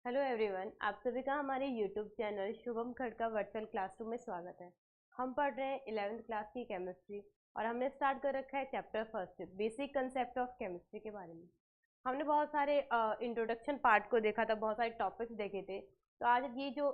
Hello everyone, आप सभी का हमारे YouTube channel Shubham Khadka virtual classroom में स्वागत है। हम पढ़ रहे हैं 11th क्लास की केमिस्ट्री और हमने स्टार्ट कर रखा है chapter first basic concept of chemistry के बारे में। हमने बहुत सारे इंट्रोडक्शन पार्ट को देखा था, बहुत सारे टॉपिक्स देखे थे। तो आज ये जो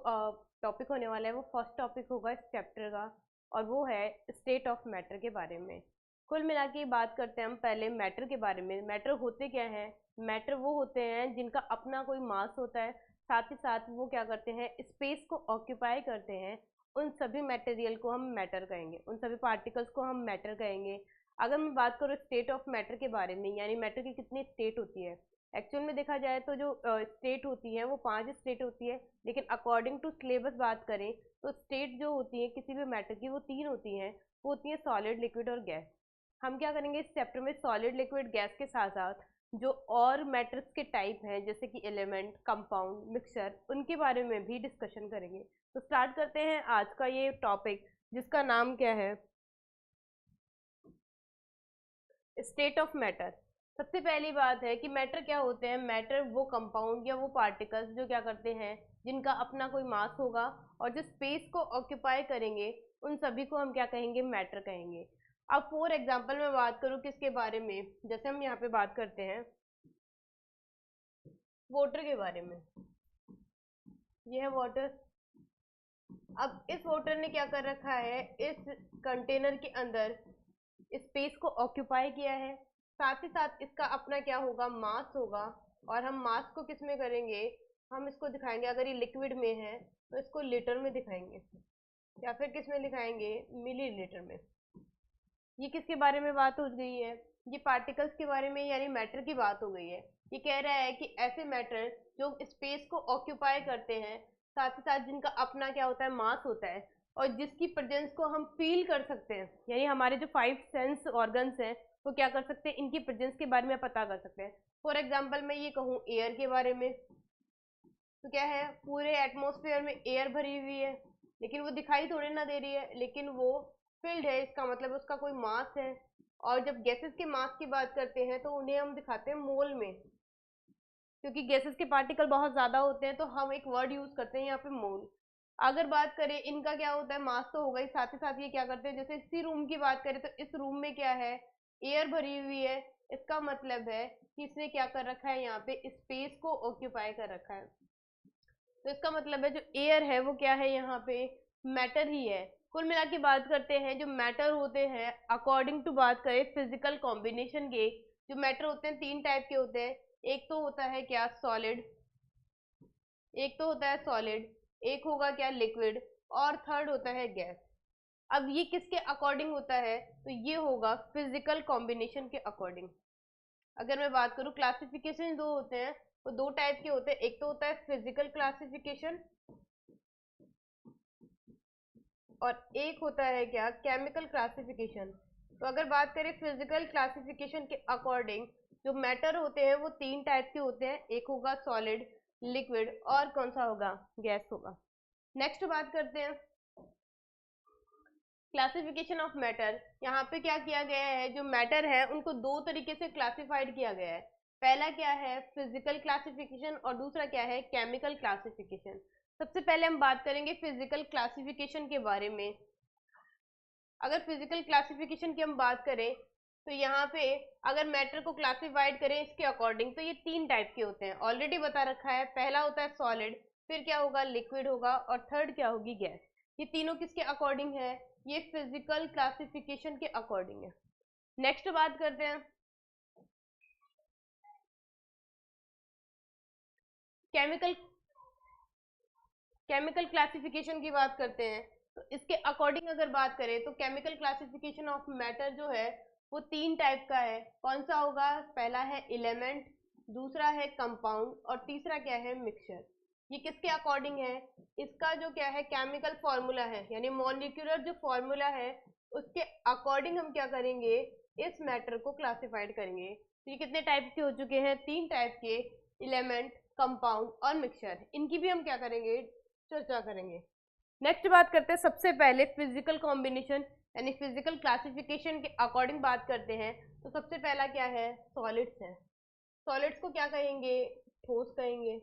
टॉपिक होने वाला है वो फर्स्ट टॉपिक होगा इस चैप्टर का और वो है स्टेट ऑफ मैटर के बारे में। कुल मिला के बात करते हैं हम पहले मैटर के बारे में। मैटर होते क्या हैं? मैटर वो होते हैं जिनका अपना कोई मास होता है, साथ ही साथ वो क्या करते हैं, स्पेस को ऑक्यूपाई करते हैं। उन सभी मटेरियल को हम मैटर कहेंगे, उन सभी पार्टिकल्स को हम मैटर कहेंगे। अगर मैं बात करूँ स्टेट ऑफ मैटर के बारे में, यानी मैटर की कितनी स्टेट होती है, एक्चुअल में देखा जाए तो जो स्टेट होती है वो 5 स्टेट होती है, लेकिन अकॉर्डिंग टू सिलेबस बात करें तो स्टेट जो होती है किसी भी मैटर की वो 3 होती हैं। वो होती है सॉलिड, लिक्विड और गैस। हम क्या करेंगे इस चैप्टर में, सॉलिड, लिक्विड, गैस के साथ साथ जो और मैटर्स के टाइप हैं जैसे कि एलिमेंट, कंपाउंड, मिक्सचर, उनके बारे में भी डिस्कशन करेंगे। तो स्टार्ट करते हैं आज का ये टॉपिक जिसका नाम क्या है, स्टेट ऑफ मैटर। सबसे पहली बात है कि मैटर क्या होते हैं। मैटर वो कंपाउंड या वो पार्टिकल्स जो क्या करते हैं, जिनका अपना कोई मास होगा और जो स्पेस को ऑक्यूपाई करेंगे, उन सभी को हम क्या कहेंगे, मैटर कहेंगे। अब फॉर एग्जाम्पल मैं बात करूँ किसके बारे में, जैसे हम यहाँ पे बात करते हैं वाटर के बारे में। ये है वाटर। अब इस वाटर ने क्या कर रखा है, इस कंटेनर के अंदर स्पेस को ऑक्यूपाई किया है। साथ ही साथ इसका अपना क्या होगा, मास होगा। और हम मास को किस में करेंगे, हम इसको दिखाएंगे, अगर ये लिक्विड में है तो इसको लीटर में दिखाएंगे या फिर किस में दिखाएंगे, मिली लीटर में। ये किसके बारे में बात हो गई है, ये पार्टिकल्स के बारे में यानी मैटर की बात हो गई है। ये कह रहा है कि ऐसे मैटर जो स्पेस को ऑक्यूपाई करते हैं, साथ ही साथ जिनका अपना क्या होता है, मास होता है, और जिसकी प्रेजेंस को हम फील कर सकते हैं, यानी हमारे जो 5 सेंस ऑर्गन्स हैं वो क्या कर सकते हैं, इनकी प्रेजेंस के बारे में पता कर सकते हैं। फॉर एग्जाम्पल मैं ये कहूँ एयर के बारे में, तो क्या है, पूरे एटमॉस्फेयर में एयर भरी हुई है, लेकिन वो दिखाई थोड़ी ना दे रही है, लेकिन वो फिल्ड है, इसका मतलब उसका कोई मास है। और जब गैसेस के मास की बात करते हैं तो उन्हें हम दिखाते हैं मोल में, क्योंकि गैसेस के पार्टिकल बहुत ज्यादा होते हैं तो हम एक वर्ड यूज करते हैं यहाँ पे मोल। अगर बात करें इनका क्या होता है, मास तो होगा ही, साथ ही साथ ये क्या करते हैं, जैसे इसी रूम की बात करें तो इस रूम में क्या है, एयर भरी हुई है। इसका मतलब है कि इसने क्या कर रखा है, यहाँ पे स्पेस को ऑक्यूपाई कर रखा है। तो इसका मतलब है जो एयर है वो क्या है, यहाँ पे मैटर ही है। कुल मिला के बात करते हैं जो मैटर होते हैं, अकॉर्डिंग टू बात करें फिजिकल कॉम्बिनेशन के, जो मैटर होते हैं 3 टाइप के होते हैं। एक तो होता है क्या, सॉलिड, एक तो होता है सॉलिड, एक होगा क्या, लिक्विड, और थर्ड होता है गैस। अब ये किसके अकॉर्डिंग होता है, तो ये होगा फिजिकल कॉम्बिनेशन के अकॉर्डिंग। अगर मैं बात करूँ क्लासिफिकेशन दो होते हैं, तो 2 टाइप के होते हैं। एक तो होता है फिजिकल क्लासिफिकेशन और एक होता है क्या, केमिकल क्लासिफिकेशन। तो अगर बात करें फिजिकल क्लासिफिकेशन के अकॉर्डिंग, जो मैटर होते हैं वो 3 टाइप के होते हैं। एक होगा सॉलिड, लिक्विड और कौन सा होगा, गैस होगा। नेक्स्ट बात करते हैं क्लासिफिकेशन ऑफ मैटर। यहाँ पे क्या किया गया है, जो मैटर है उनको 2 तरीके से क्लासिफाइड किया गया है। पहला क्या है, फिजिकल क्लासिफिकेशन, और दूसरा क्या है, केमिकल क्लासिफिकेशन। सबसे पहले हम बात करेंगे फिजिकल क्लासिफिकेशन के बारे में। अगर फिजिकल क्लासिफिकेशन की हम बात करें तो यहाँ पे अगर मैटर को क्लासिफाइड करें इसके अकॉर्डिंग, तो ये 3 टाइप के होते हैं, ऑलरेडी बता रखा है। पहला होता है सॉलिड, फिर क्या होगा, लिक्विड होगा, और थर्ड क्या होगी, गैस। ये तीनों किसके अकॉर्डिंग है, ये फिजिकल क्लासिफिकेशन के अकॉर्डिंग है। नेक्स्ट बात करते हैं केमिकल केमिकल क्लासिफिकेशन की बात करते हैं। तो इसके अकॉर्डिंग अगर बात करें तो केमिकल क्लासिफिकेशन ऑफ मैटर जो है वो 3 टाइप का है। कौन सा होगा, पहला है एलिमेंट, दूसरा है कंपाउंड, और तीसरा क्या है, मिक्सचर। ये किसके अकॉर्डिंग है, इसका जो क्या है केमिकल फॉर्मूला है, यानी मॉलिक्यूलर जो फॉर्मूला है उसके अकॉर्डिंग हम क्या करेंगे, इस मैटर को क्लासिफाइड करेंगे। तो ये कितने टाइप के हो चुके हैं, 3 टाइप के, एलिमेंट, कंपाउंड और मिक्सचर। इनकी भी हम क्या करेंगे, चर्चा करेंगे। नेक्स्ट बात करते हैं सबसे पहले फिजिकल कॉम्बिनेशन यानी फिजिकल क्लासिफिकेशन के अकॉर्डिंग बात करते हैं। तो सबसे पहला क्या है, सॉलिड्स है। सॉलिड्स को क्या कहेंगे, ठोस कहेंगे।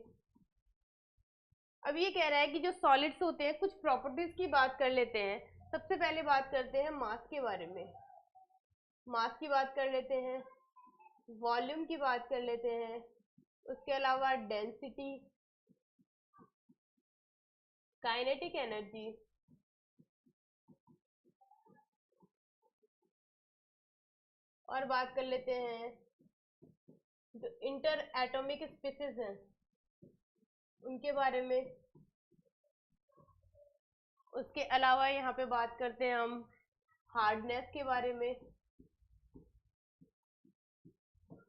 अब ये कह रहा है कि जो सॉलिड्स होते हैं कुछ प्रॉपर्टीज की बात कर लेते हैं। सबसे पहले बात करते हैं मास के बारे में। मास की बात कर लेते हैं, वॉल्यूम की बात कर लेते हैं, उसके अलावा डेंसिटी, काइनेटिक एनर्जी, और बात कर लेते हैं जो इंटर एटॉमिक स्पेसेस हैं उनके बारे में। उसके अलावा यहाँ पे बात करते हैं हम हार्डनेस के बारे में।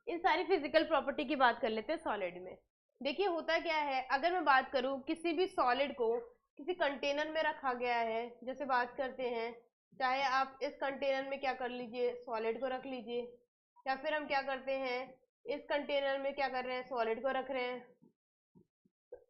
इन सारी फिजिकल प्रॉपर्टी की बात कर लेते हैं सॉलिड में। देखिए होता क्या है, अगर मैं बात करूँ किसी भी सॉलिड को किसी कंटेनर में रखा गया है, जैसे बात करते हैं, चाहे आप इस कंटेनर में क्या कर लीजिए, सॉलिड को रख लीजिए, या फिर हम क्या करते हैं इस कंटेनर में क्या कर रहे हैं, सॉलिड को रख रहे हैं।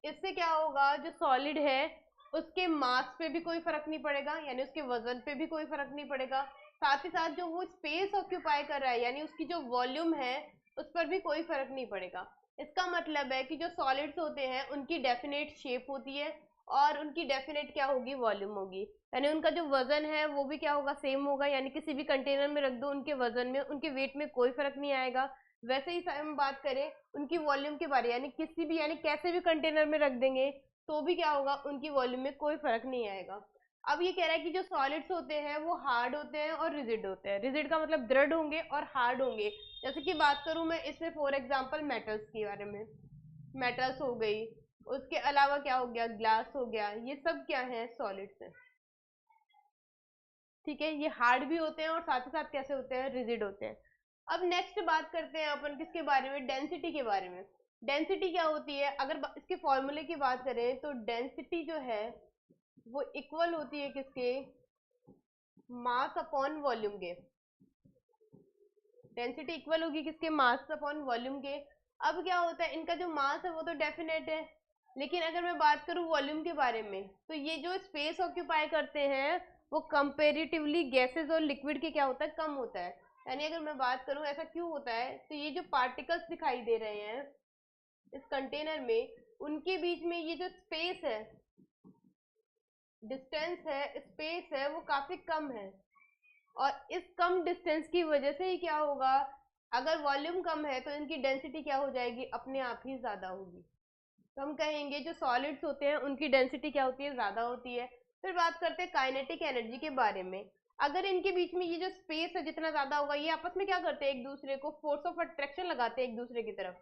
इससे क्या होगा, जो सॉलिड है उसके मास पे भी कोई फर्क नहीं पड़ेगा, यानी उसके वजन पे भी कोई फर्क नहीं पड़ेगा। साथ ही साथ जो वो स्पेस ऑक्यूपाई कर रहा है, यानी उसकी जो वॉल्यूम है उस पर भी कोई फर्क नहीं पड़ेगा। इसका मतलब है कि जो सॉलिड्स होते हैं उनकी डेफिनेट शेप होती है और उनकी डेफिनेट क्या होगी, वॉल्यूम होगी। यानी उनका जो वजन है वो भी क्या होगा, सेम होगा। यानी किसी भी कंटेनर में रख दो, उनके वजन में, उनके वेट में कोई फर्क नहीं आएगा। वैसे ही हम बात करें उनकी वॉल्यूम के बारे, यानी किसी भी, यानी कैसे भी कंटेनर में रख देंगे तो भी क्या होगा, उनकी वॉल्यूम में कोई फर्क नहीं आएगा। अब ये कह रहा है कि जो सॉलिड्स होते हैं वो हार्ड होते हैं और रिजिड होते हैं। रिजिड का मतलब दृढ़ होंगे और हार्ड होंगे। जैसे कि बात करूं मैं इसमें फॉर एग्जांपल मेटल्स के बारे में, मेटल्स हो गई, उसके अलावा क्या हो गया, ग्लास हो गया, ये सब क्या है, सॉलिड्स हैं। ठीक है, ये हार्ड भी होते हैं और साथ ही साथ कैसे होते हैं, रिजिड होते हैं। अब नेक्स्ट बात करते हैं अपन किसके बारे में, डेंसिटी के बारे में। डेंसिटी क्या होती है, अगर इसके फॉर्मूले की बात करें तो डेंसिटी जो है वो इक्वल होती है किसके, मास अपॉन वॉल्यूम के। डेंसिटी इक्वल होगी किसके, मास अपॉन वॉल्यूम के। अब क्या होता है, इनका जो मास है वो तो डेफिनेट है, लेकिन अगर मैं बात करूं वॉल्यूम के बारे में तो ये जो स्पेस ऑक्यूपाई करते हैं वो कंपेरेटिवली गैसेस और लिक्विड के क्या होता है, कम होता है। यानी अगर मैं बात करूं ऐसा क्यों होता है, तो ये जो पार्टिकल्स दिखाई दे रहे हैं इस कंटेनर में, उनके बीच में ये जो स्पेस है, डिस्टेंस है, स्पेस है, वो काफी कम है। और इस कम डिस्टेंस की वजह से ही क्या होगा, अगर वॉल्यूम कम है तो इनकी डेंसिटी क्या हो जाएगी, अपने आप ही ज्यादा होगी। तो हम कहेंगे जो सॉलिड्स होते हैं उनकी डेंसिटी क्या होती है, ज्यादा होती है। फिर बात करते हैं काइनेटिक एनर्जी के बारे में। अगर इनके बीच में ये जो स्पेस है जितना ज्यादा होगा, ये आपस में क्या करते हैं, एक दूसरे को फोर्स ऑफ अट्रैक्शन लगाते हैं एक दूसरे की तरफ,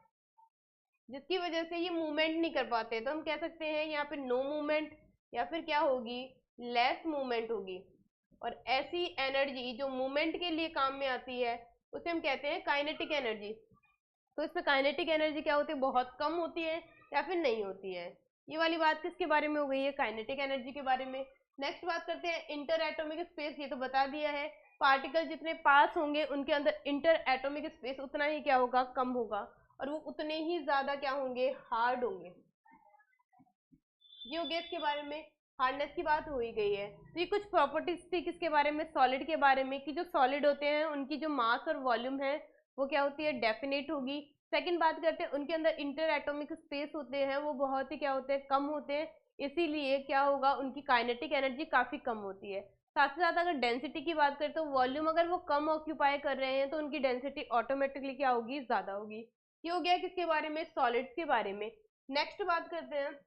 जिसकी वजह से ये मूवमेंट नहीं कर पाते। तो हम कह सकते हैं यहाँ पे नो मूवमेंट, या फिर क्या होगी, लेस मूवमेंट होगी। और ऐसी एनर्जी जो मूवमेंट के लिए काम में आती है उसे हम कहते हैं काइनेटिक एनर्जी। तो इसमें काइनेटिक एनर्जी क्या होती है, बहुत कम होती है या फिर नहीं होती है। ये वाली बात किसके बारे में हो गई है, काइनेटिक एनर्जी के बारे में। नेक्स्ट बात करते हैं इंटर एटॉमिक स्पेस, ये तो बता दिया है। पार्टिकल जितने पास होंगे उनके अंदर इंटर एटॉमिक स्पेस उतना ही क्या होगा, कम होगा, और वो उतने ही ज्यादा क्या होंगे, हार्ड होंगे। ये हो गया इसके बारे में। हार्डनेस की बात हो ही गई है। तो ये कुछ प्रॉपर्टीज थी किसके बारे में, सॉलिड के बारे में, कि जो सॉलिड होते हैं उनकी जो मास और वॉल्यूम है वो क्या होती है, डेफिनेट होगी। सेकंड बात करते हैं उनके अंदर इंटर एटॉमिक स्पेस होते हैं, वो बहुत ही क्या होते हैं, कम होते हैं। इसीलिए क्या होगा, उनकी काइनेटिक एनर्जी काफी कम होती है। साथ ही साथ अगर डेंसिटी की बात करें तो वॉल्यूम अगर वो कम ऑक्यूपाई कर रहे हैं तो उनकी डेंसिटी ऑटोमेटिकली क्या होगी, ज्यादा होगी। ये हो गया किसके बारे में, सॉलिड्स के बारे में। नेक्स्ट बात करते हैं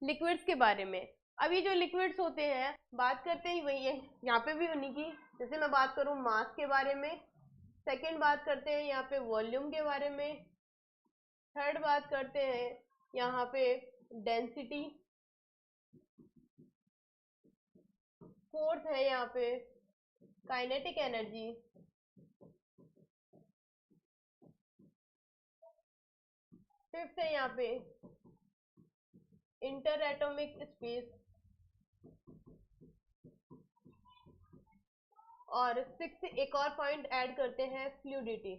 लिक्विड्स के बारे में। अब ये जो लिक्विड्स होते हैं, बात करते ही वही है, यहाँ पे भी उन्हीं की। जैसे मैं बात करूँ मास के बारे में, सेकंड बात करते हैं यहाँ पे वॉल्यूम के बारे में, थर्ड बात करते हैं यहाँ पे डेंसिटी, फोर्थ है यहाँ पे काइनेटिक एनर्जी, फिफ्थ है यहाँ पे इंटर एटॉमिक स्पेस, और सिक्स एक और पॉइंट ऐड करते हैं फ्लूइडिटी।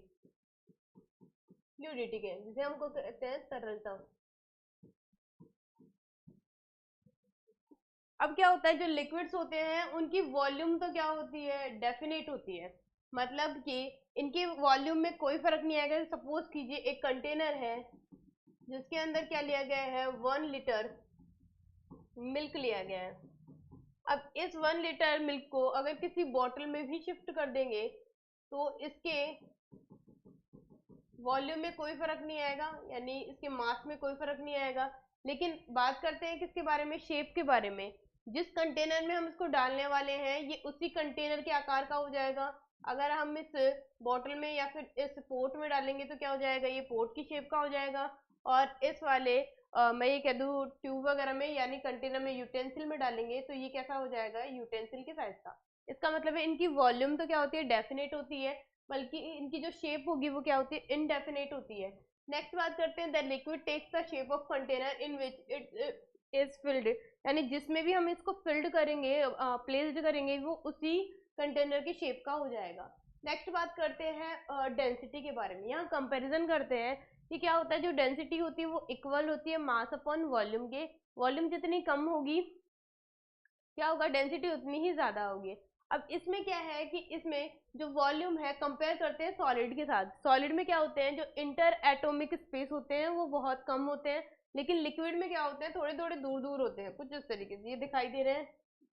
फ्लूइडिटी के जिसे हमको कहते हैं तरलता। अब क्या होता है, जो लिक्विड्स होते हैं उनकी वॉल्यूम तो क्या होती है, डेफिनेट होती है। मतलब कि इनकी वॉल्यूम में कोई फर्क नहीं आएगा। सपोज कीजिए एक कंटेनर है, जिसके अंदर क्या लिया गया है, 1 लीटर मिल्क लिया गया है। अब इस 1 लीटर मिल्क को अगर किसी बॉटल में भी शिफ्ट कर देंगे तो इसके वॉल्यूम में कोई फर्क नहीं आएगा, यानी इसके मास में कोई फर्क नहीं आएगा। लेकिन बात करते हैं किसके बारे में, शेप के बारे में। जिस कंटेनर में हम इसको डालने वाले हैं ये उसी कंटेनर के आकार का हो जाएगा। अगर हम इस बॉटल में या फिर इस पोट में डालेंगे तो क्या हो जाएगा, ये पोट की शेप का हो जाएगा। और इस वाले मैं ये कह दूँ ट्यूब वगैरह में यानी कंटेनर में, यूटेंसिल में डालेंगे तो ये कैसा हो जाएगा, यूटेंसिल के साइज का। इसका मतलब है इनकी वॉल्यूम तो क्या होती है, डेफिनेट होती है, बल्कि इनकी जो शेप होगी वो क्या होती है, इनडेफिनेट होती है। नेक्स्ट बात करते हैं, the liquid takes the shape of container in which it is filled, यानी जिसमें भी हम इसको फिल्ड करेंगे, प्लेस्ड करेंगे, वो उसी कंटेनर की शेप का हो जाएगा। नेक्स्ट बात करते हैं डेंसिटी के बारे में। यहाँ कंपैरिजन करते हैं कि क्या होता है, जो डेंसिटी होती है वो इक्वल होती है मास अपॉन वॉल्यूम के। वॉल्यूम जितनी कम होगी क्या होगा, डेंसिटी उतनी ही ज्यादा होगी। अब इसमें क्या है कि इसमें जो वॉल्यूम है, कंपेयर करते हैं सॉलिड के साथ। सॉलिड में क्या होते हैं, जो इंटर एटॉमिक स्पेस होते हैं वो बहुत कम होते हैं, लेकिन लिक्विड में क्या होते हैं, थोड़े थोड़े दूर दूर होते हैं, कुछ इस तरीके से ये दिखाई दे रहे हैं।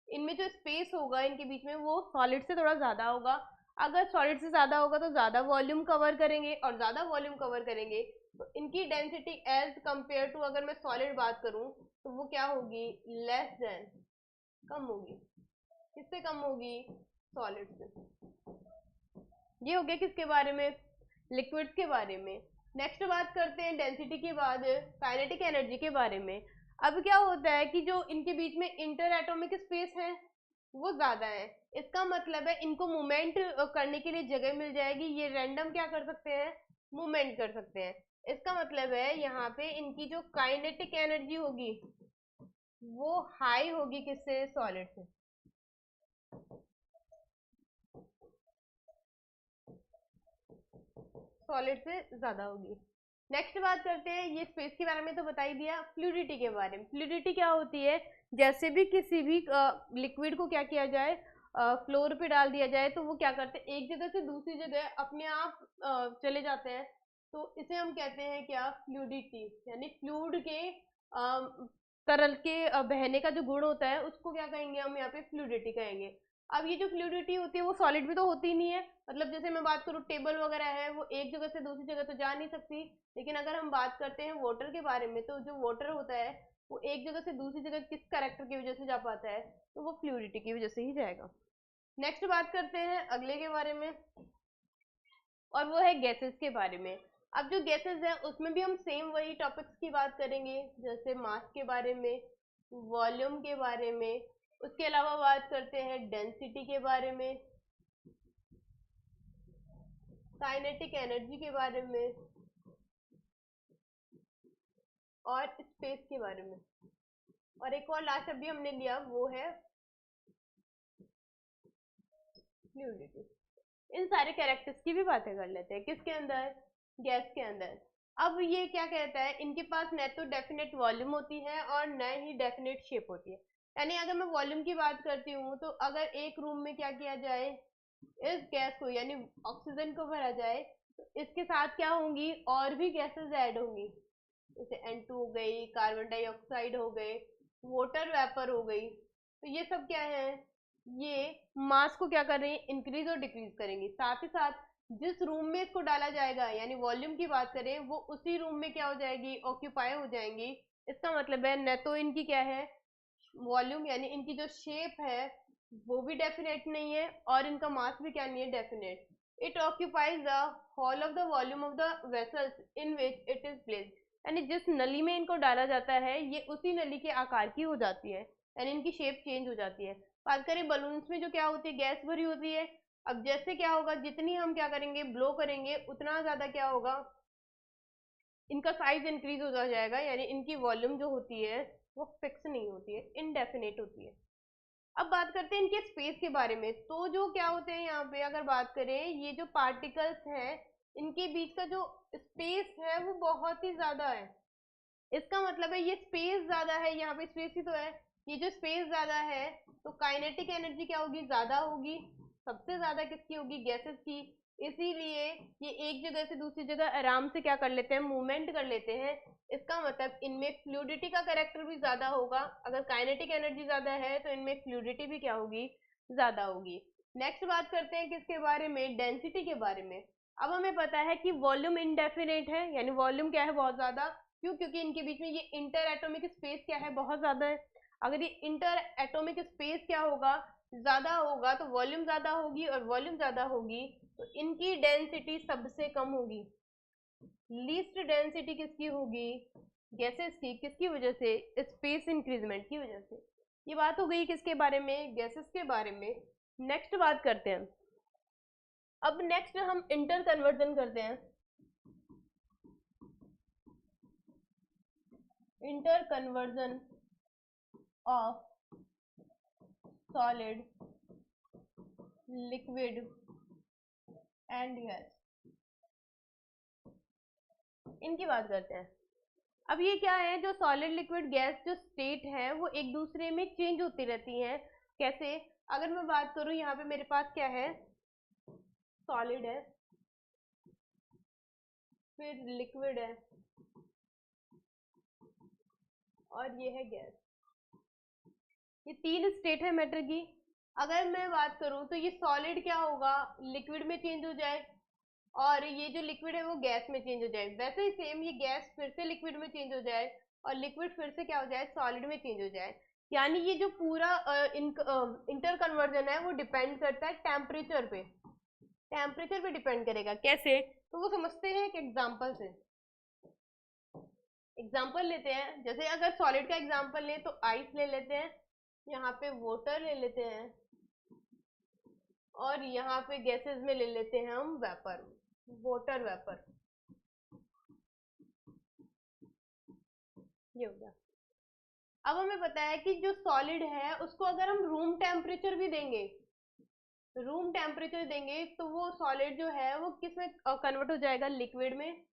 इनमें जो स्पेस होगा इनके बीच में वो सॉलिड से थोड़ा ज्यादा होगा। अगर सॉलिड से ज्यादा होगा तो ज्यादा वॉल्यूम कवर करेंगे, और ज्यादा वॉल्यूम कवर करेंगे तो इनकी डेंसिटी एज कंपेयर टू, अगर मैं सॉलिड बात करूं तो वो क्या होगी, लेस देन, कम होगी। किससे कम होगी, सॉलिड से। ये हो गया किसके बारे में, लिक्विड्स के बारे में। नेक्स्ट बात करते हैं डेंसिटी के बाद काइनेटिक एनर्जी के बारे में। अब क्या होता है कि जो इनके बीच में इंटर एटॉमिक स्पेस है वो ज्यादा है। इसका मतलब है इनको मूवमेंट करने के लिए जगह मिल जाएगी, ये रैंडम क्या कर सकते हैं, मूवमेंट कर सकते हैं। इसका मतलब है यहाँ पे इनकी जो काइनेटिक एनर्जी होगी वो हाई होगी, किससे, सॉलिड से। सॉलिड से ज्यादा होगी। नेक्स्ट बात करते हैं, ये स्पेस के बारे में तो बता ही दिया, फ्लूइडिटी के बारे में। फ्लूइडिटी क्या होती है, जैसे भी किसी भी लिक्विड को क्या किया जाए, फ्लोर पे डाल दिया जाए तो वो क्या करते हैं, एक जगह से दूसरी जगह अपने आप चले जाते हैं। तो इसे हम कहते हैं क्या, फ्लूइडिटी, यानी फ्लूइड के तरल के बहने का जो गुण होता है उसको क्या कहेंगे, हम यहाँ पे फ्लूइडिटी कहेंगे। अब ये जो फ्लूइडिटी होती है वो सॉलिड भी तो होती नहीं है, मतलब जैसे मैं बात करूँ टेबल वगैरह है वो एक जगह से दूसरी जगह तो जा नहीं सकती। लेकिन अगर हम बात करते हैं वाटर के बारे में तो जो वाटर होता है वो एक जगह से दूसरी जगह किस कैरेक्टर की वजह से जा पाता है, तो वो फ्लूइडिटी की वजह से ही जाएगा। नेक्स्ट बात करते हैं अगले के बारे में, और वो है गैसेस के बारे में। अब जो गैसेस है उसमें भी हम सेम वही टॉपिक्स की बात करेंगे, जैसे मास के बारे में, वॉल्यूम के बारे में, उसके अलावा बात करते हैं डेंसिटी के बारे में, काइनेटिक एनर्जी के बारे में, और स्पेस के बारे में। और एक और लास्ट अभी हमने लिया वो है फ्लूइडिटी। इन सारे कैरेक्टर्स की भी बातें कर लेते हैं, किसके अंदर, गैस के अंदर। अब ये क्या कहता है, इनके पास न तो डेफिनेट वॉल्यूम होती है और न ही डेफिनेट शेप होती है। यानी अगर मैं वॉल्यूम की बात करती हूँ तो अगर एक रूम में क्या किया जाए, इस गैस को यानी ऑक्सीजन को भरा जाए तो इसके साथ क्या होंगी, और भी गैसेस ऐड होंगी, जैसे N2 हो गई, कार्बन डाइऑक्साइड हो गए, वाटर वेपर हो गई। तो ये सब क्या है, ये मास को क्या कर रही है, इंक्रीज और डिक्रीज करेंगी। साथ ही साथ जिस रूम में इसको डाला जाएगा, यानी वॉल्यूम की बात करें, वो उसी रूम में क्या हो जाएगी, ऑक्यूपाई हो जाएंगी। इसका मतलब है न तो इनकी क्या है, वॉल्यूम यानी इनकी जो शेप है वो भी डेफिनेट नहीं है, और इनका मास भी क्या नहीं है, definite. It occupies the whole of the volume of the vessels in which it is placed, यानी जिस नली में इनको डाला जाता है ये उसी नली के आकार की हो जाती है, यानी इनकी शेप चेंज हो जाती है। बात करें बलून्स में, जो क्या होती है, गैस भरी होती है। अब जैसे क्या होगा, जितनी हम क्या करेंगे, ब्लो करेंगे, उतना ज्यादा क्या होगा, इनका साइज इंक्रीज होता जाएगा, यानी इनकी वॉल्यूम जो होती है वो फिक्स नहीं होती है, इनडेफिनेट होती है। अब बात करते हैं इनके स्पेस के बारे में। तो जो क्या होते हैं यहाँ पे, अगर बात करें, ये जो पार्टिकल्स हैं इनके बीच का जो स्पेस है वो बहुत ही ज्यादा है। इसका मतलब है ये स्पेस ज्यादा है, यहाँ पे स्पेस ही तो है, ये जो स्पेस ज्यादा है तो काइनेटिक एनर्जी क्या होगी, ज्यादा होगी। सबसे ज्यादा किसकी होगी, गैसेस की। इसीलिए ये एक जगह से दूसरी जगह आराम से क्या कर लेते हैं, मूवमेंट कर लेते हैं। इसका मतलब इनमें फ्लूइडिटी का कैरेक्टर भी ज्यादा होगा। अगर काइनेटिक एनर्जी ज्यादा है तो इनमें फ्लूइडिटी भी क्या होगी, ज्यादा होगी। नेक्स्ट बात करते हैं किसके बारे में, डेंसिटी के बारे में। अब हमें पता है कि वॉल्यूम इनडेफिनेट है, यानी वॉल्यूम क्या है, बहुत ज्यादा। क्यों? क्योंकि इनके बीच में ये इंटर एटॉमिक स्पेस क्या है, बहुत ज्यादा है। अगर ये इंटर एटॉमिक स्पेस क्या होगा, ज्यादा होगा, तो वॉल्यूम ज्यादा होगी, और वॉल्यूम ज्यादा होगी तो इनकी डेंसिटी सबसे कम होगी। लीस्ट डेंसिटी किसकी होगी, गैसेस की। किसकी वजह से, स्पेस इंक्रीजमेंट की वजह से। ये बात हो गई किसके बारे में, गैसेस के बारे में। नेक्स्ट बात करते हैं, अब नेक्स्ट हम इंटर कन्वर्जन करते हैं। Inter conversion of solid, liquid and gas, इनकी बात करते हैं। अब ये क्या है, जो सॉलिड लिक्विड गैस जो स्टेट है वो एक दूसरे में चेंज होती रहती हैं। कैसे? अगर मैं बात करूं, यहाँ पे मेरे पास क्या है, सॉलिड है, फिर लिक्विड है, और ये है गैस। ये तीन स्टेट है मैटर की। अगर मैं बात करूं तो ये सॉलिड क्या होगा, लिक्विड में चेंज हो जाए, और ये जो लिक्विड है वो गैस में चेंज हो जाए। वैसे ही सेम ये गैस फिर से लिक्विड में चेंज हो जाए, और लिक्विड फिर से क्या हो जाए, सॉलिड में चेंज हो जाए। यानी ये जो पूरा इंटर कन्वर्जन है वो डिपेंड करता है टेम्परेचर पे। टेम्परेचर पे डिपेंड करेगा। कैसे? तो वो समझते हैं एक एग्जांपल से। एग्जांपल लेते हैं, जैसे अगर सॉलिड का एग्जांपल लें तो आइस ले लेते हैं, यहाँ पे वाटर ले लेते हैं, और यहाँ पे गैसेस में ले लेते हैं हम वेपर, वाटर वेपर। ये हो गया। अब हमें पता है कि जो सॉलिड है उसको अगर हम रूम टेम्परेचर भी देंगे, रूम टेम्परेचर देंगे, तो वो सॉलिड जो है वो किस में कन्वर्ट हो जाएगा, लिक्विड में,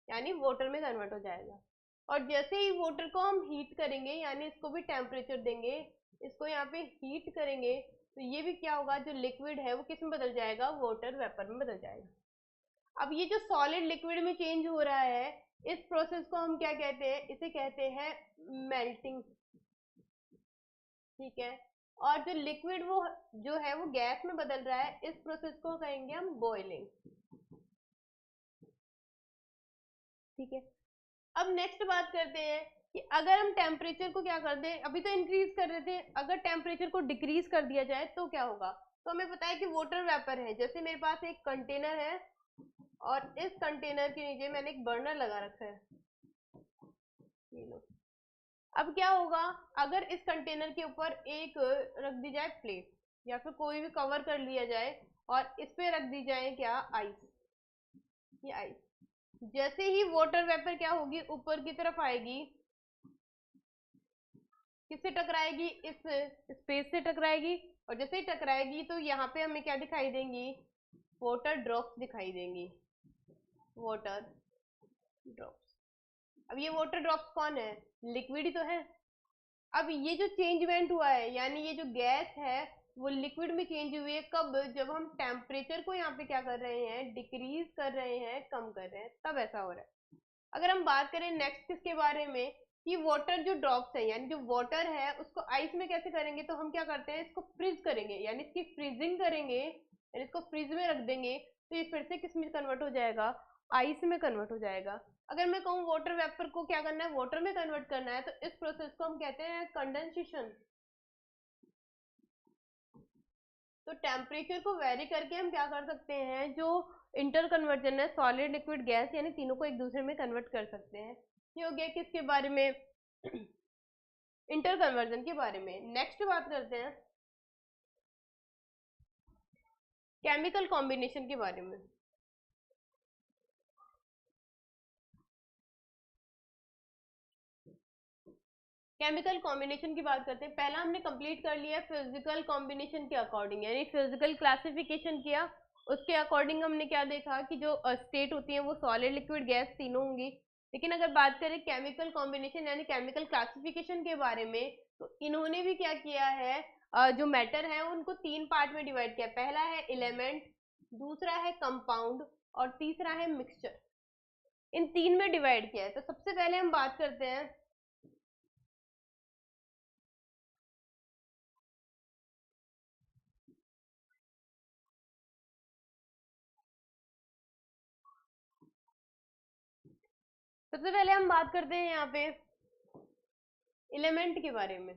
यानी वाटर में कन्वर्ट हो जाएगा। और जैसे ही वाटर को हम हीट करेंगे, यानी इसको भी टेम्परेचर देंगे, इसको यहाँ पे हीट करेंगे, तो ये भी क्या होगा, जो लिक्विड है वो किस में बदल जाएगा, वाटर वेपर में बदल जाएगा। अब ये जो सॉलिड लिक्विड में चेंज हो रहा है, इस प्रोसेस को हम क्या कहते हैं, इसे कहते हैं मेल्टिंग। ठीक है। और जो लिक्विड वो जो है वो गैस में बदल रहा है, इस प्रोसेस को कहेंगे हम बॉइलिंग। ठीक है। अब नेक्स्ट बात करते हैं कि अगर हम टेम्परेचर को क्या कर दें, अभी तो इंक्रीज कर रहे थे, अगर टेम्परेचर को डिक्रीज कर दिया जाए तो क्या होगा। तो हमें पता है कि वाटर वेपर है। जैसे मेरे पास एक कंटेनर है, और इस कंटेनर के नीचे मैंने एक बर्नर लगा रखा है, ये लो। अब क्या होगा, अगर इस कंटेनर के ऊपर एक रख दी जाए प्लेट, या फिर कोई भी कवर कर लिया जाए, और इस पे रख दी जाए क्या, आइस। ये आइस, जैसे ही वाटर वेपर क्या होगी, ऊपर की तरफ आएगी, किससे टकराएगी, इस स्पेस से टकराएगी। और जैसे ही टकराएगी तो यहाँ पे हमें क्या दिखाई देंगी, वाटर ड्रॉप्स दिखाई देंगी, वाटर ड्रॉप्स। अब ये वाटर ड्रॉप्स कौन है, लिक्विड ही तो है। अब ये जो चेंजमेंट हुआ है, यानी ये जो गैस है वो लिक्विड में चेंज हुई है, कब, जब हम टेम्परेचर को यहाँ पे क्या कर रहे हैं, डिक्रीज कर रहे हैं, कम कर रहे हैं, तब ऐसा हो रहा है। अगर हम बात करें नेक्स्ट किसके बारे में, कि वाटर जो ड्रॉप्स है, यानी जो वाटर है उसको आइस में कैसे करेंगे, तो हम क्या करते हैं, इसको फ्रीज करेंगे, यानी इसकी फ्रीजिंग करेंगे, यानी इसको फ्रीज में रख देंगे, तो ये फिर से किस में कन्वर्ट हो जाएगा, आइस में कन्वर्ट हो जाएगा। अगर मैं कहूँ वाटर वेपर को क्या करना है, वाटर में कन्वर्ट करना है, तो इस प्रोसेस को हम कहते हैं कंडेंसेशन। तो टेम्परेचर को वेरी करके हम क्या कर सकते हैं, जो इंटर कन्वर्जन है, सॉलिड लिक्विड गैस, यानी तीनों को एक दूसरे में कन्वर्ट कर सकते हैं। ये हो गया किसके बारे में, इंटर कन्वर्जन के बारे में। नेक्स्ट बात करते हैं केमिकल कॉम्बिनेशन के बारे में। केमिकल कॉम्बिनेशन की बात करते हैं। पहला हमने कंप्लीट कर लिया फिजिकल कॉम्बिनेशन के अकॉर्डिंग, यानी फिजिकल क्लासिफिकेशन किया। उसके अकॉर्डिंग हमने क्या देखा कि जो स्टेट होती है वो सॉलिड लिक्विड गैस तीनों होंगी। लेकिन अगर बात करें केमिकल कॉम्बिनेशन यानी केमिकल क्लासिफिकेशन के बारे में, तो इन्होंने भी क्या किया है, जो मैटर है उनको तीन पार्ट में डिवाइड किया। पहला है एलिमेंट, दूसरा है कंपाउंड और तीसरा है मिक्सचर। इन तीन में डिवाइड किया है। तो सबसे पहले हम बात करते हैं यहाँ पे एलिमेंट के बारे में।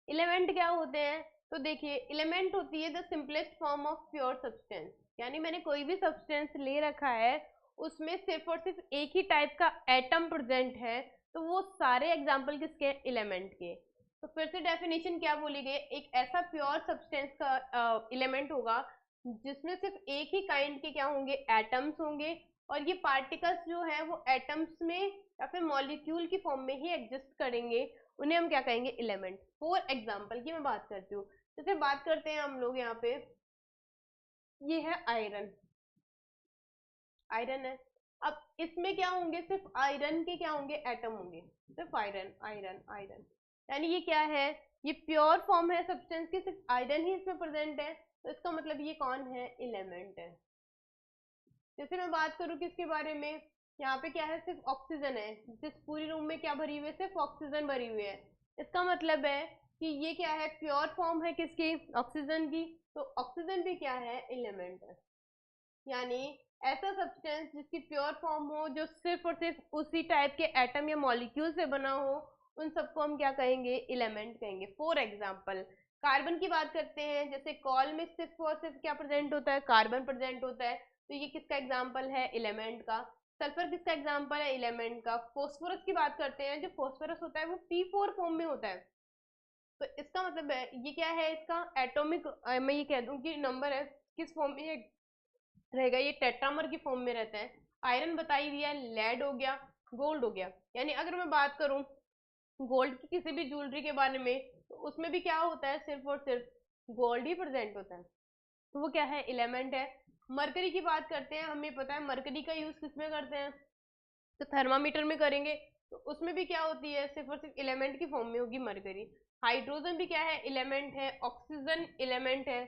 एलिमेंट क्या होते हैं? तो देखिए, एलिमेंट होती है the simplest form of pure substance. यानी मैंने कोई भी सब्सटेंस ले रखा है, उसमें सिर्फ और सिर्फ एक ही टाइप का एटम प्रेजेंट है, तो वो सारे एग्जाम्पल किसके? एलिमेंट के। तो फिर से डेफिनेशन क्या बोली गई? एक ऐसा प्योर सब्सटेंस का एलिमेंट होगा जिसमें सिर्फ एक ही काइंड के क्या होंगे? एटम्स होंगे, और ये पार्टिकल्स जो है वो एटम्स में या फिर मॉलिक्यूल की फॉर्म में ही एग्जिस्ट करेंगे। उन्हें हम क्या कहेंगे? एलिमेंट। फॉर एग्जाम्पल की मैं बात करती हूँ, जैसे बात करते हैं हम लोग यहाँ पे, ये है आयरन। आयरन है। अब इसमें क्या होंगे? सिर्फ आयरन के क्या होंगे? एटम होंगे। सिर्फ आयरन आयरन आयरन। यानी ये क्या है? ये प्योर फॉर्म है सब्सटेंस की, सिर्फ आयरन ही इसमें प्रेजेंट है, तो इसका मतलब ये कौन है? एलिमेंट है। जैसे मैं बात करूँ किसके बारे में, यहाँ पे क्या है? सिर्फ ऑक्सीजन है। जिस पूरी रूम में क्या भरी हुई है? सिर्फ ऑक्सीजन भरी हुई है। इसका मतलब है कि ये क्या है? प्योर फॉर्म है किसकी? ऑक्सीजन की। तो ऑक्सीजन भी क्या है? एलिमेंट है। यानी ऐसा सब्सटेंस जिसकी प्योर फॉर्म हो, जो सिर्फ और सिर्फ उसी टाइप के एटम या मॉलिक्यूल से बना हो, उन सबको हम क्या कहेंगे? एलिमेंट कहेंगे। फॉर एग्जाम्पल कार्बन की बात करते हैं, जैसे कॉल में सिर्फ और सिर्फ क्या प्रेजेंट होता है? कार्बन प्रेजेंट होता है, तो ये किसका एग्जाम्पल है? एलिमेंट का। सल्फर किसका एग्जाम्पल है? एलिमेंट का। फॉस्फोरस की बात करते हैं, जो फॉस्फोरस होता है वो P4 फॉर्म में होता है, तो इसका मतलब है ये क्या है? इसका एटॉमिक, मैं ये कह दूं कि नंबर है, किस फॉर्म में ये रहेगा? ये टेट्रामर की फॉर्म में रहता है। आयरन बता ही दिया, लेड हो गया, गोल्ड हो गया। यानी अगर मैं बात करूं गोल्ड की किसी भी ज्वेलरी के बारे में, तो उसमें भी क्या होता है? सिर्फ और सिर्फ गोल्ड ही प्रेजेंट होता है, तो वो क्या है? एलिमेंट है। मरकरी की बात करते हैं, हमें पता है मरकरी का यूज किसमें करते हैं? तो थर्मामीटर में करेंगे, तो उसमें भी क्या होती है? सिर्फ और सिर्फ एलिमेंट की फॉर्म में होगी मरकरी। हाइड्रोजन भी क्या है? एलिमेंट है। ऑक्सीजन एलिमेंट है।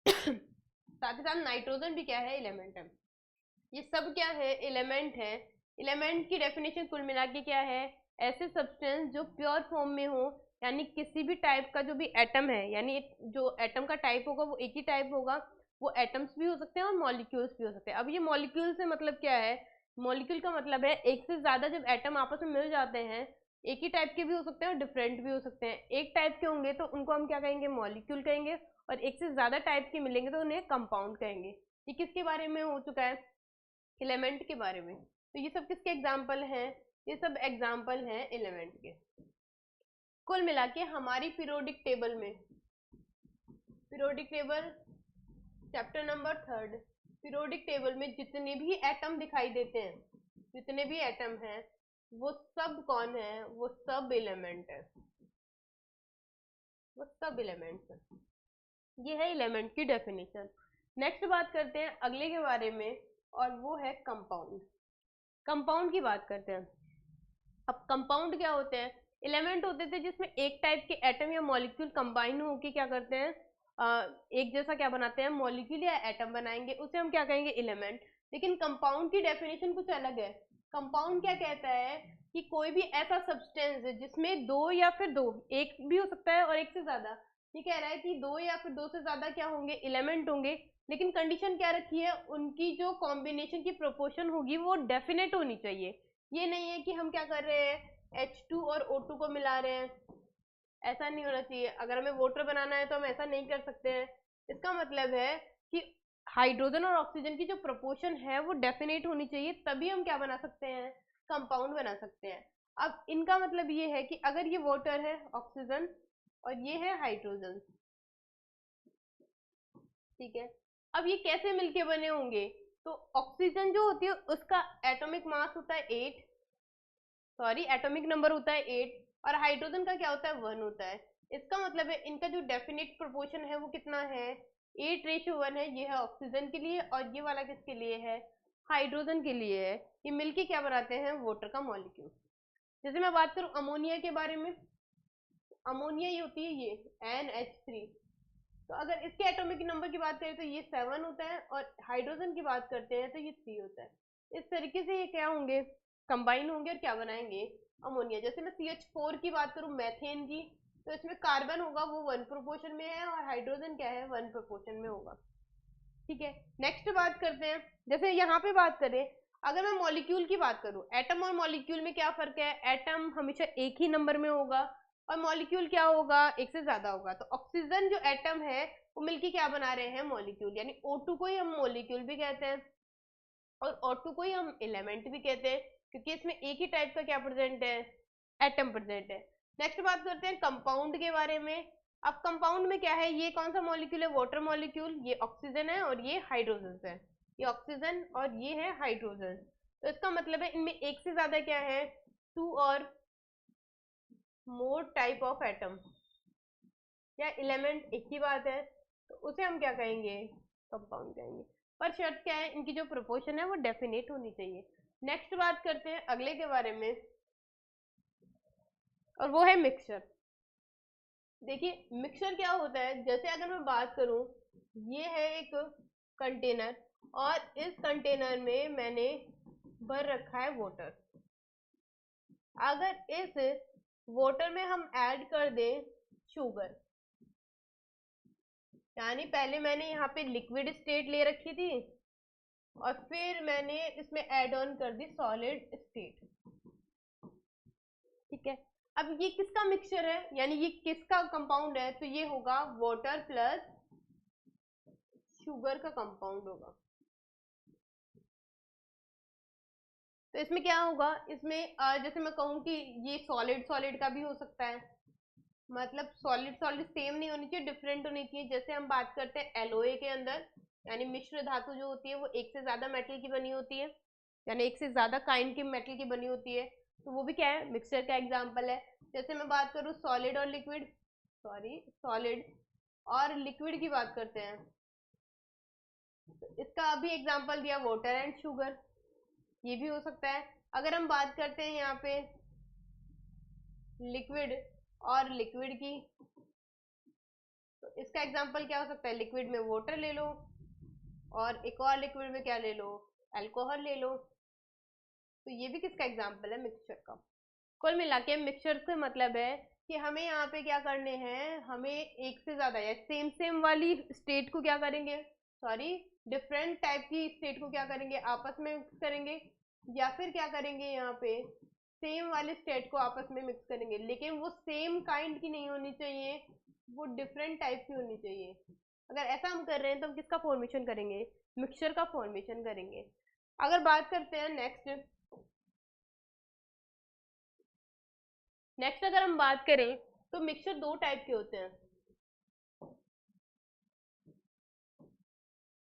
साथ ही साथ नाइट्रोजन भी क्या है? एलिमेंट है। ये सब क्या है? एलिमेंट है। एलिमेंट की डेफिनेशन कुल मिला के क्या है? ऐसे सब्सटेंस जो प्योर फॉर्म में हो, यानी किसी भी टाइप का जो भी एटम है, यानी जो एटम का टाइप होगा वो एक ही टाइप होगा। वो एटम्स भी हो सकते हैं और मॉलिक्यूल्स भी हो सकते हैं। अब ये मॉलिक्यूल से मतलब क्या है? मॉलिक्यूल का मतलब है एक से ज्यादा जब एटम आपस में मिल जाते हैं, एक ही टाइप के भी हो सकते हैं और डिफरेंट भी हो सकते हैं। एक टाइप के होंगे तो उनको हम क्या कहेंगे? मॉलिक्यूल कहेंगे, और एक से ज्यादा टाइप के मिलेंगे तो उन्हें कंपाउंड कहेंगे। ये किसके बारे में हो चुका है? एलिमेंट के बारे में। तो ये सब किसके एग्जाम्पल हैं? ये सब एग्जाम्पल हैं एलिमेंट के। कुल मिला के हमारी पीरियोडिक टेबल में, periodic table chapter number 3, periodic table में जितने भी एटम दिखाई देते हैं, जितने भी एटम हैं, वो सब कौन है? वो सब एलिमेंट है। वो सब एलिमेंट्स है। ये है एलिमेंट की डेफिनेशन। नेक्स्ट बात करते हैं अगले के बारे में, और वो है कंपाउंड। कंपाउंड की बात करते हैं। अब कंपाउंड क्या होते हैं? एलिमेंट होते थे जिसमें एक टाइप के एटम या मॉलिक्यूल कंबाइन होके क्या करते हैं? एक जैसा क्या बनाते हैं? मॉलिक्यूल या एटम बनाएंगे, उसे हम क्या कहेंगे? एलिमेंट। लेकिन कंपाउंड की डेफिनेशन कुछ अलग है। कंपाउंड क्या कहता है कि कोई भी ऐसा सब्सटेंस है जिसमें दो या फिर दो, एक भी हो सकता है और एक से ज्यादा, ये कह रहा है कि दो या फिर दो से ज्यादा क्या होंगे? एलिमेंट होंगे। लेकिन कंडीशन क्या रखी है? उनकी जो कॉम्बिनेशन की प्रोपोर्शन होगी वो डेफिनेट होनी चाहिए। ये नहीं है कि हम क्या कर रहे हैं, H2 और O2 को मिला रहे हैं। ऐसा नहीं होना चाहिए। अगर हमें वाटर बनाना है तो हम ऐसा नहीं कर सकते हैं। इसका मतलब है कि हाइड्रोजन और ऑक्सीजन की जो प्रोपोर्शन है वो डेफिनेट होनी चाहिए, तभी हम क्या बना सकते हैं? कंपाउंड बना सकते हैं। अब इनका मतलब ये है कि अगर ये वाटर है, ऑक्सीजन, और ये है हाइड्रोजन, ठीक है, अब ये कैसे मिलके बने होंगे? तो ऑक्सीजन जो होती है उसका एटॉमिक मास होता है 8, सॉरी एटॉमिक नंबर होता है 8, और हाइड्रोजन का क्या होता है? 1 होता है। इसका मतलब है इनका जो डेफिनेट प्रोपोर्शन है वो कितना है? 8:1 है। ये है ऑक्सीजन के लिए, और ये वाला किसके लिए है? हाइड्रोजन के लिए है। ये मिलके क्या बनाते हैं? वाटर का मॉलिक्यूल। जैसे मैं बात करूं अमोनिया के बारे में, अमोनिया ये होती है ये NH3। तो अगर इसके एटॉमिक नंबर की बात करें तो ये 7 होता है, और हाइड्रोजन की बात करते हैं तो ये 3 होता है। इस तरीके से ये क्या होंगे, कंबाइन होंगे और क्या बनाएंगे, अमोनिया। जैसे मैं CH4 की बात करूं, मैथेन की, तो इसमें कार्बन होगा वो 1 प्रोपोर्शन में है, और हाइड्रोजन क्या है 1 प्रोपोर्शन में होगा। ठीक है, नेक्स्ट बात करते हैं। जैसे यहाँ पे बात करें, अगर मैं मॉलिक्यूल की बात करूं, एटम और मॉलिक्यूल में क्या फर्क है, एटम हमेशा एक ही नंबर में होगा और मॉलिक्यूल क्या होगा, एक से ज्यादा होगा। तो ऑक्सीजन जो एटम है वो मिलके क्या बना रहे हैं, मॉलिक्यूल, यानी O2 को ही हम मॉलिक्यूल भी कहते हैं और O2 को ही हम एलिमेंट भी कहते हैं, क्योंकि इसमें एक ही टाइप का क्या प्रेजेंट है, एटम प्रेजेंट है। नेक्स्ट बात करते हैं कंपाउंड के बारे में। अब कंपाउंड में क्या है, ये कौन सा मॉलिक्यूल है, वाटर मॉलिक्यूल, ये ऑक्सीजन है और ये हाइड्रोजन है, ये ऑक्सीजन और ये है हाइड्रोजन। तो इसका मतलब है इनमें एक से ज्यादा क्या है, 2 और मोर टाइप ऑफ एटम या एलिमेंट एक ही बात है, तो उसे हम क्या कहेंगे, कंपाउंड कहेंगे। पर शर्त क्या है, इनकी जो प्रोपोर्शन है वो डेफिनेट होनी चाहिए। नेक्स्ट बात करते हैं अगले के बारे में, और वो है मिक्सचर। देखिए मिक्सचर क्या होता है, जैसे अगर मैं बात करूं, ये है एक कंटेनर और इस कंटेनर में मैंने भर रखा है वाटर। अगर इस वाटर में हम ऐड कर दें शुगर, यानी पहले मैंने यहाँ पे लिक्विड स्टेट ले रखी थी और फिर मैंने इसमें ऐड ऑन कर दी सॉलिड स्टेट। ठीक है, अब ये किसका मिक्सचर है, यानी ये किसका कंपाउंड है, तो ये होगा वाटर प्लस शुगर का कंपाउंड होगा। तो इसमें क्या होगा, इसमें जैसे मैं कहूँ कि ये सॉलिड सॉलिड का भी हो सकता है, मतलब सॉलिड सॉलिड सेम नहीं होनी चाहिए, डिफरेंट होनी चाहिए। जैसे हम बात करते हैं एलओए के अंदर, यानी मिश्र धातु जो होती है वो एक से ज्यादा मेटल की बनी होती है, यानी एक से ज्यादा काइंड की मेटल की बनी होती है, तो वो भी क्या है, मिक्सचर का एग्जाम्पल है। जैसे मैं बात करूँ सॉलिड और लिक्विड, सॉलिड और लिक्विड की बात करते हैं, तो इसका अभी एग्जाम्पल दिया वाटर एंड शुगर, ये भी हो सकता है। अगर हम बात करते हैं यहाँ पे लिक्विड और लिक्विड की, तो इसका एग्जांपल क्या हो सकता है, लिक्विड में वाटर ले लो और एक और लिक्विड में क्या ले लो, अल्कोहल ले लो। तो ये भी किसका एग्जांपल है, मिक्सचर का। कुल मिला के मिक्सचर से मतलब है कि हमें यहाँ पे क्या करने हैं, हमें एक से ज्यादा या सेम सेम वाली स्टेट को क्या करेंगे, सॉरी डिफरेंट टाइप की स्टेट को क्या करेंगे, आपस में मिक्स करेंगे, या फिर क्या करेंगे यहाँ पे सेम वाले स्टेट को आपस में मिक्स करेंगे, लेकिन वो सेम काइंड की नहीं होनी चाहिए, वो डिफरेंट टाइप की होनी चाहिए। अगर ऐसा हम कर रहे हैं तो हम किसका फॉर्मेशन करेंगे, मिक्सचर का फॉर्मेशन करेंगे। अगर बात करते हैं नेक्स्ट अगर हम बात करें तो मिक्सचर दो टाइप के होते हैं,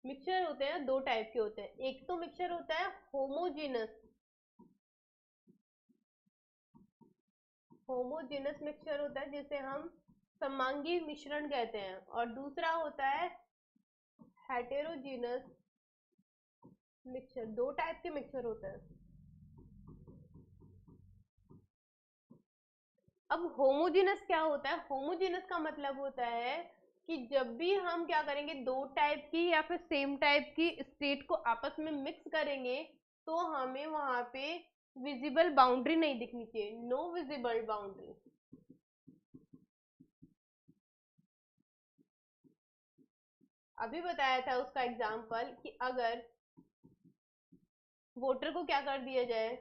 मिक्सचर होते हैं दो टाइप के होते हैं। एक तो मिक्सचर होता है होमोजीनस, होमोजेनस मिक्सचर होता है जिसे हम समांगी मिश्रण कहते हैं, और दूसरा होता है हेटेरोजीनस मिक्सचर। दो टाइप के मिक्सचर होते हैं। अब होमोजेनस क्या होता है, होमोजेनस का मतलब होता है कि जब भी हम क्या करेंगे, दो टाइप की या फिर सेम टाइप की स्टेट को आपस में मिक्स करेंगे, तो हमें वहां पे विजिबल बाउंड्री नहीं दिखनी चाहिए, नो विजिबल बाउंड्री। अभी बताया था उसका एग्जाम्पल कि अगर वाटर को क्या कर दिया जाए,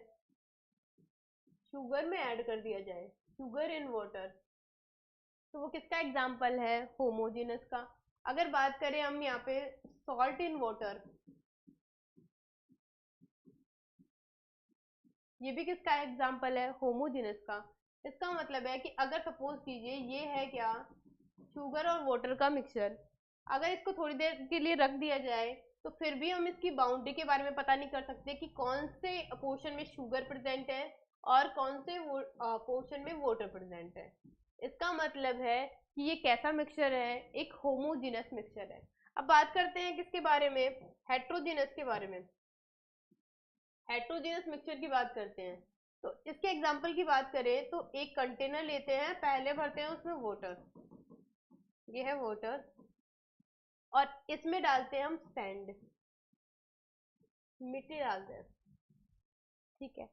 शुगर में ऐड कर दिया जाए, शुगर इन वाटर, तो वो किसका एग्जाम्पल है, होमोजेनस का। अगर बात करें हम यहाँ पे सॉल्ट इन वाटर, ये भी किसका एग्जाम्पल है, होमोजेनस का। इसका मतलब है कि अगर सपोज कीजिए ये है क्या, शुगर और वाटर का मिक्सचर, अगर इसको थोड़ी देर के लिए रख दिया जाए तो फिर भी हम इसकी बाउंड्री के बारे में पता नहीं कर सकते कि कौन से पोर्शन में शुगर प्रेजेंट है और कौन से पोर्शन में वाटर प्रेजेंट है। इसका मतलब है कि ये कैसा मिक्सचर है, एक होमोजीनस मिक्सचर है। अब बात करते हैं किसके बारे में, हेट्रोजीनस के बारे में। हेट्रोजीनस मिक्सचर की बात करते हैं, तो इसके एग्जाम्पल की बात करें तो एक कंटेनर लेते हैं, पहले भरते हैं उसमें वाटर, ये है वाटर, और इसमें डालते हैं हम सैंड, मिट्टी डालते हैं, ठीक है।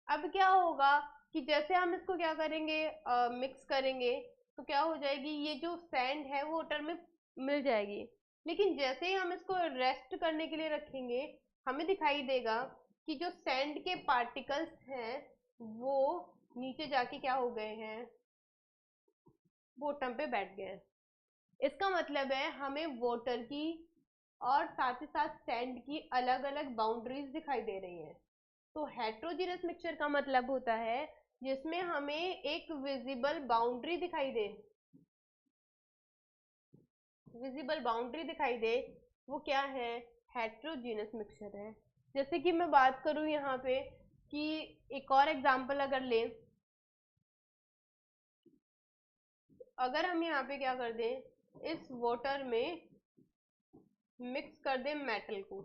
अब क्या होगा कि जैसे हम इसको क्या करेंगे, मिक्स करेंगे, तो क्या हो जाएगी, ये जो सैंड है वो वाटर में मिल जाएगी। लेकिन जैसे ही हम इसको रेस्ट करने के लिए रखेंगे, हमें दिखाई देगा कि जो सैंड के पार्टिकल्स हैं वो नीचे जाके क्या हो गए हैं, बॉटम पे बैठ गए हैं। इसका मतलब है हमें वाटर की और साथ ही साथ सैंड की अलग अलग बाउंड्रीज दिखाई दे रही हैं। तो हेट्रोजीनस मिक्सचर का मतलब होता है जिसमें हमें एक विजिबल बाउंड्री दिखाई दे, विजिबल बाउंड्री दिखाई दे, वो क्या है, हेट्रोजीनस मिक्सचर है। जैसे कि मैं बात करूं यहाँ पे कि एक और एग्जांपल अगर लें, अगर हम यहाँ पे क्या कर दें, इस वाटर में मिक्स कर दें मेटल को,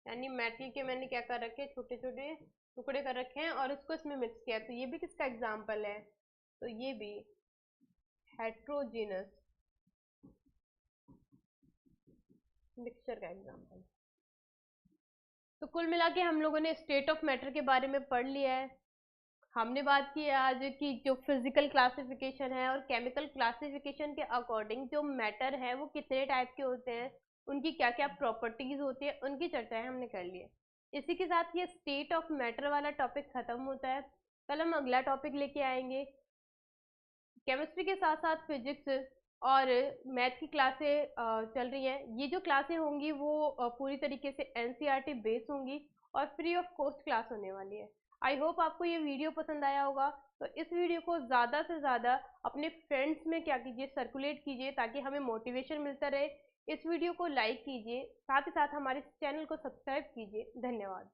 यानी मेटल के मैंने क्या कर रखे, छोटे छोटे टुकड़े कर रखे हैं और इसको इसमें मिक्स किया, तो ये भी किसका एग्जांपल है, तो ये भी हेट्रोजीनस मिक्सचर का एग्जांपल। तो कुल मिला के हम लोगों ने स्टेट ऑफ मैटर के बारे में पढ़ लिया है। हमने बात की है आज की जो फिजिकल क्लासिफिकेशन है और केमिकल क्लासिफिकेशन के अकॉर्डिंग जो मैटर है वो कितने टाइप के होते हैं, उनकी क्या क्या प्रॉपर्टीज होती है, उनकी चर्चाएं हमने कर ली है। इसी के साथ ये स्टेट ऑफ मैटर वाला टॉपिक खत्म होता है। कल हम अगला टॉपिक लेके आएंगे। केमिस्ट्री के साथ साथ फिजिक्स और मैथ की क्लासें चल रही हैं। ये जो क्लासें होंगी वो पूरी तरीके से एनसीईआरटी बेस्ड होंगी और फ्री ऑफ कॉस्ट क्लास होने वाली है। आई होप आपको ये वीडियो पसंद आया होगा, तो इस वीडियो को ज़्यादा से ज़्यादा अपने फ्रेंड्स में क्या कीजिए, सर्कुलेट कीजिए ताकि हमें मोटिवेशन मिलता रहे। इस वीडियो को लाइक कीजिए, साथ ही साथ हमारे चैनल को सब्सक्राइब कीजिए। धन्यवाद।